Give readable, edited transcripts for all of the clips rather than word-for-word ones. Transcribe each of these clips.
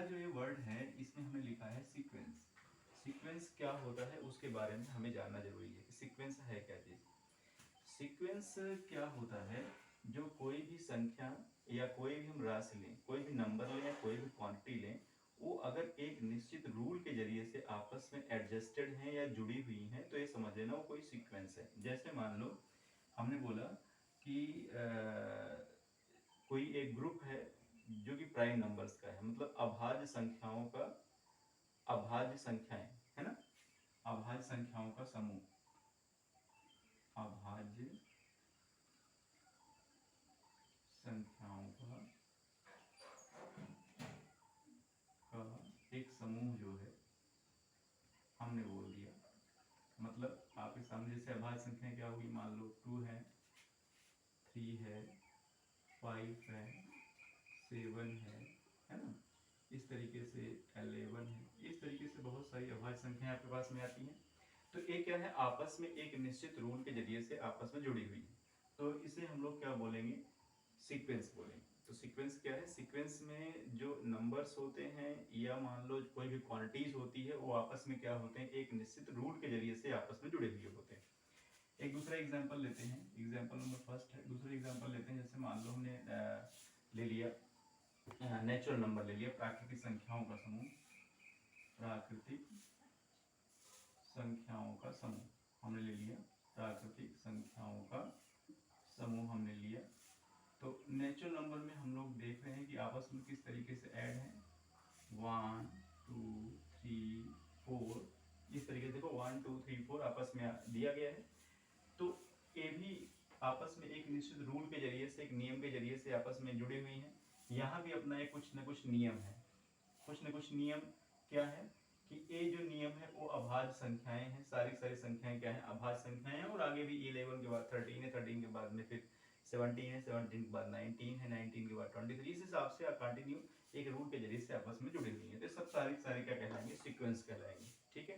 जो ये वर्ड है इसमें हमें लिखा है सीक्वेंस। सीक्वेंस क्या होता है उसके बारे में हमें जानना जरूरी है कि सीक्वेंस है क्या चीज। सीक्वेंस क्या होता है, जो कोई भी संख्या या कोई भी हम राशि लें, कोई भी नंबर लें या कोई भी क्वांटिटी लें, वो अगर एक निश्चित रूल के जरिए से आपस में एडजस्टेड हैं या जुड़ी हुई हैं तो ये समझ लेना वो कोई सीक्वेंस है। जैसे मान लो हमने बोला कि कोई एक ग्रुप है जो कि प्राइम नंबर्स का है, मतलब अभाज्य संख्याओं का, अभाज्य संख्याएं है ना, अभाज्य संख्याओं का समूह, अभाज्य संख्याओं का एक समूह जो है हमने बोल दिया। मतलब आपके सामने जैसे अभाज्य संख्या क्या होगी, मान लो 2 है, 3 है, 5 है, 7 है ना, इस तरीके से 11 है, इस तरीके से बहुत सारी अभाज्य संख्याएं आपके पास में आती हैं। तो ये क्या है, आपस में एक निश्चित रूल के जरिए से आपस में जुड़ी हुई है, तो इसे हम लोग क्या बोलेंगे, सीक्वेंस बोलेंगे। तो सीक्वेंस क्या है, सीक्वेंस में जो नंबर्स होते हैं या मान लो कोई भी क्वांटिटीज होती है वो आपस में क्या होते हैं, एक निश्चित रूल के जरिए से आपस में जुड़े हुए होते हैं। एक दूसरा एग्जांपल लेते हैं, एग्जांपल नंबर फर्स्ट है, दूसरा एग्जांपल लेते हैं। जैसे मान लो हमने ले लिया नेचुरल नंबर ले लिया, प्राकृतिक संख्याओं का समूह, प्राकृतिक संख्याओं का समूह हमने ले लिया, प्राकृतिक संख्याओं का समूह हमने लिया। तो नेचुरल नंबर में हम लोग देख रहे हैं कि आपस में किस तरीके से ऐड है, 1 2 3 4, इस तरीके से देखो 1 2 3 4 आपस में दिया गया है। तो ये भी आपस में एक निश्चित रूल के जरिए से, एक नियम के जरिए से आपस में जुड़ी हुई हैं। यहाँ भी अपना एक कुछ न कुछ नियम है, कुछ न कुछ नियम क्या है कि ये जो नियम है वो अभाज्य संख्याएं हैं, सारी सारी संख्याएं क्या है, अभाज्य संख्याएं हैं। और आगे भी 11 के बाद 13 है, 13 के बाद में फिर 17 है, 17 के बाद 19 है, 19 के बाद 23, इस हिसाब से कंटिन्यू एक रूल के जरिए से आपस में जुड़ी हुई है। तो सब सारी सारी क्या कहलाएंगे, सीक्वेंस कहलाएंगे। ठीक है,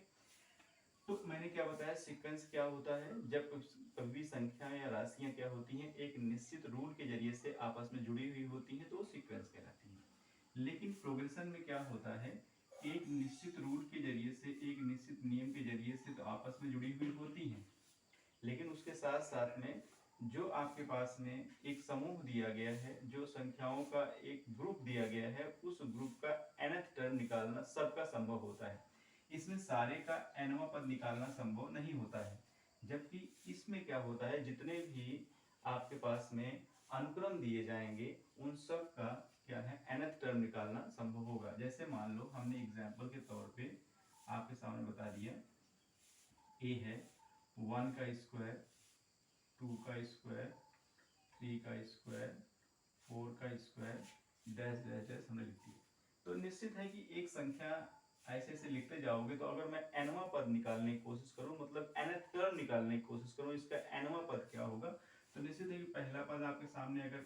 तो मैंने क्या बताया, सीक्वेंस क्या होता है, जब कभी संख्या या राशियां क्या होती हैं, एक निश्चित रूल के जरिए से आपस में जुड़ी हुई होती हैं तो वो सीक्वेंस कहलाती हैं। लेकिन प्रोग्रेशन में क्या होता है, एक निश्चित रूल के जरिए से, एक निश्चित नियम के जरिए से तो आपस में जुड़ी हुई होती हैं, लेकिन उसके साथ साथ में जो आपके पास में एक समूह दिया गया है, जो संख्याओं का एक ग्रुप दिया गया है, उस ग्रुप का nth टर्म निकालना सबका संभव होता है। इसमें सारे का nवां पद निकालना संभव नहीं होता है। जबकि इसमें क्या होता है, जितने भी आपके पास में अनुक्रम दिए जाएंगे उन सब का क्या है, nth टर्म निकालना संभव होगा। जैसे मान लो हमने एग्जाम्पल के तौर पे आपके सामने बता दिया, ए है 1 का स्क्वायर, 2 का स्क्वायर, 3 का स्क्वायर, 4 का स्क्वायर, डैश डैश डैश हमने लिख दिया। तो निश्चित है कि एक संख्या ऐसे ऐसे लिखते जाओगे तो अगर मैं nवां पद निकालने की कोशिश करूं, मतलब nth टर्म निकालने की कोशिश करूं, इसका nवां पद क्या होगा, तो निश्चित है कि पहला पद आपके सामने अगर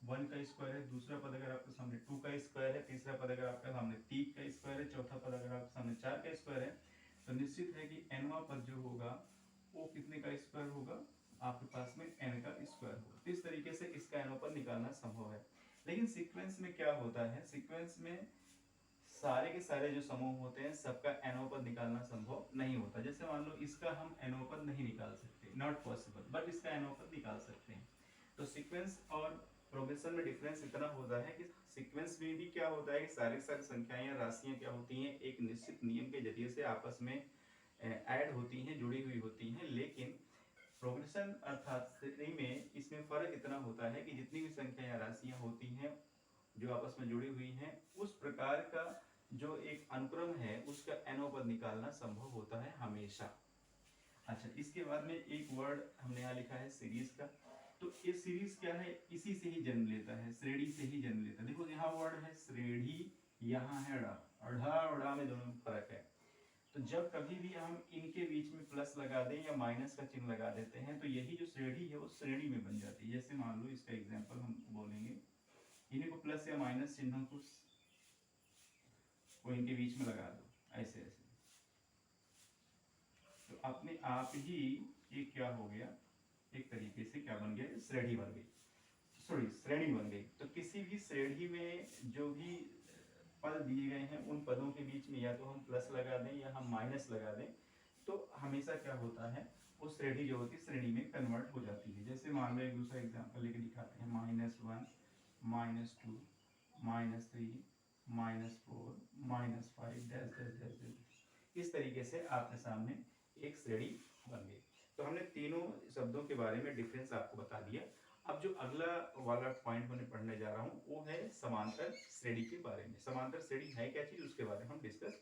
1 का स्क्वायर है, दूसरा पद अगर आपके सामने 2 का स्क्वायर है, तीसरा पद अगर आपके सामने 3 का स्क्वायर है, चौथा पद अगर आपके सामने 4 का स्क्वायर है, तो निश्चित है कि nवां पद जो होगा वो कितने का स्क्वायर होगा, आपके पास में n का स्क्वायर होगा। तो इस तरीके से इसका nवां पद निकालना संभव है। लेकिन सीक्वेंस में क्या होता है, सीक्वेंस में सारे के सारे जो समूह होते हैं सबका nवां पद निकालना संभव नहीं होता। जैसे मान लो इसका हम nवां पद नहीं निकाल सकते, नॉट पॉसिबल, बट इसका nवां पद निकाल सकते हैं। तो सीक्वेंस और प्रोग्रेशन में डिफरेंस इतना होता है कि सीक्वेंस में भी क्या होता है कि सारी सारी संख्याएं या राशियां क्या होती हैं, एक निश्चित नियम के जरिए से आपस में ऐड होती हैं, जुड़ी हुई होती हैं। लेकिन प्रोग्रेशन अर्थात श्रेणी में इसमें फर्क इतना होता है कि जितनी भी संख्या या राशियां होती हैं जो आपस में जुड़ी हुई हैं, उस प्रकार का जो एक अनुक्रम है उसका nवां पद निकालना संभव होता है हमेशा। अच्छा, इसके बाद में एक वर्ड हमने यहाँ लिखा है सीरीज का। तो ये सीरीज क्या है, इसी से ही जन्म लेता है, श्रेणी से ही जन्म लेता है। देखो यहाँ वर्ड है श्रेणी, यहाँ है ड़ा, और ढा और ड़ा में दोनों में फर्क है। तो जब कभी भी हम इनके बीच में प्लस लगा दें या माइनस का चिन्ह लगा देते हैं तो यही जो श्रेणी है वो श्रेणी में बन जाती है। जैसे मान लो इसका एग्जाम्पल हम बोलेंगे, इन्हीं को प्लस या माइनस चिन्हों को इनके बीच में लगा दो, ऐसे ऐसे, तो अपने आप ही ये क्या हो गया, एक तरीके से क्या बन गया, श्रेणी बन गई, सॉरी श्रेणी बन गई। तो किसी भी श्रेणी में जो भी पद पद दिए गए हैं उन पदों के बीच में या तो हम प्लस लगा दें या हम माइनस लगा दें, तो हमेशा क्या होता है वो श्रेणी जो होती है श्रेणी में कन्वर्ट हो जाती है। जैसे मान लो एक दूसरा एग्जाम्पल लेके दिखाते हैं, -1 -2 -3 -4 -5 डैश डैश डैश डैश, इस तरीके से आपके सामने एक श्रेणी बन गई। तो हमने तीनों शब्दों के बारे में डिफरेंस आपको बता दिया। अब जो अगला वाला पॉइंट मैं पढ़ने जा रहा हूँ वो है समांतर श्रेणी के बारे में। समांतर श्रेणी है क्या चीज, उसके बारे में हम डिस्कस